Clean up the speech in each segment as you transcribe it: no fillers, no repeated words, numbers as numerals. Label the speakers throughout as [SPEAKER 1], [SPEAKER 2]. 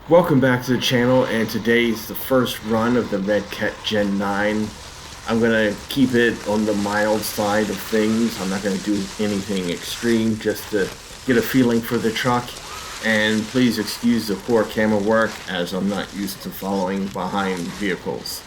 [SPEAKER 1] Welcome back to the channel, and today is the first run of the Redcat Gen 9. I'm going to keep it on the mild side of things. I'm not going to do anything extreme, just to get a feeling for the truck. And please excuse the poor camera work, as I'm not used to following behind vehicles.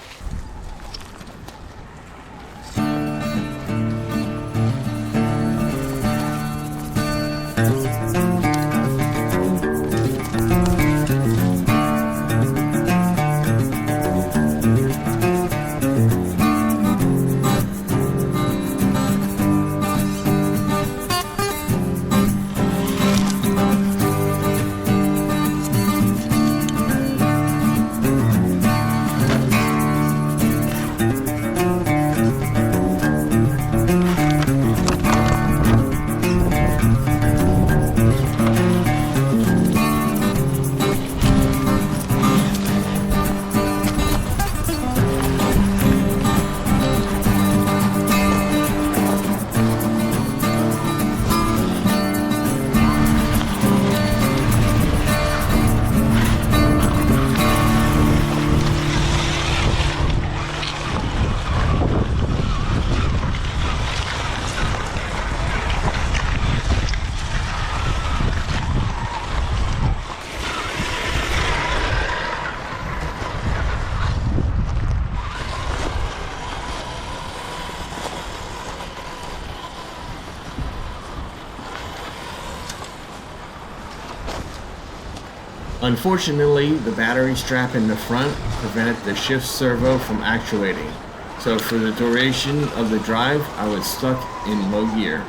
[SPEAKER 1] Unfortunately, the battery strap in the front prevented the shift servo from actuating, so for the duration of the drive, I was stuck in low gear.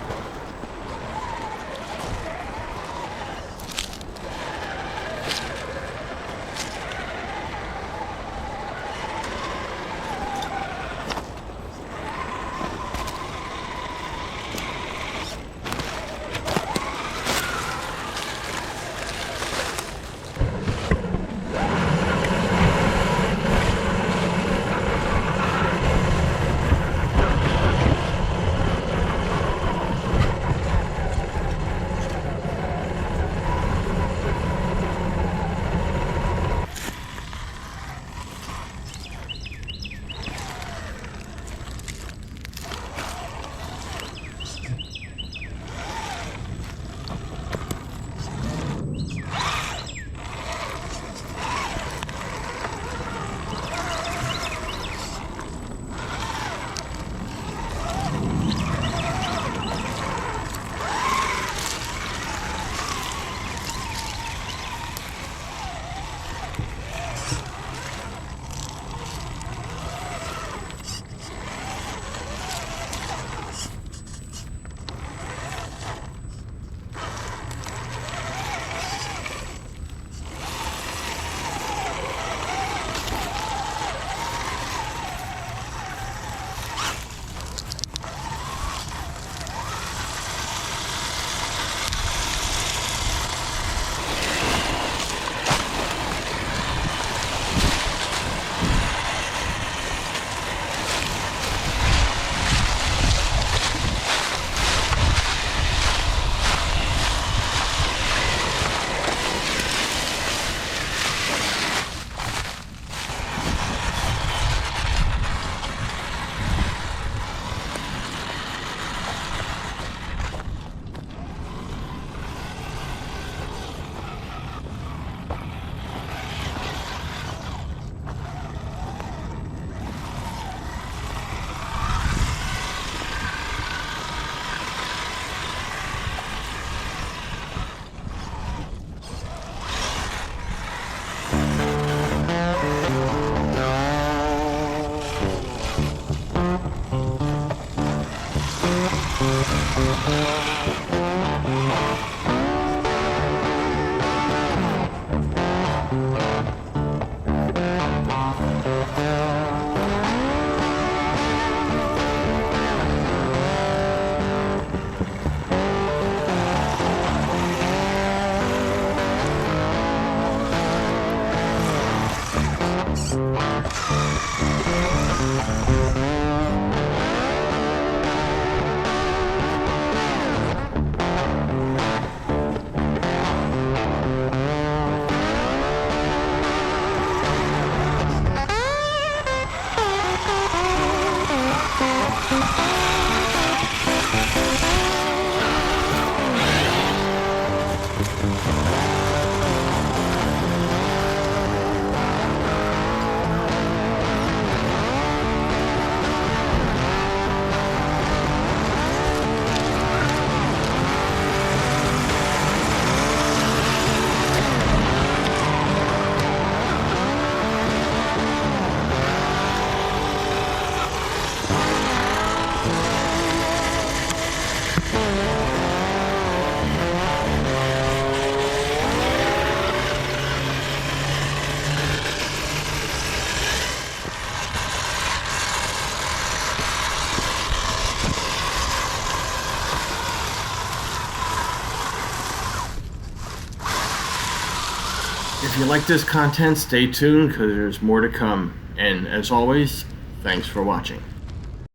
[SPEAKER 1] If you like this content, stay tuned because there's more to come. And as always, thanks for watching.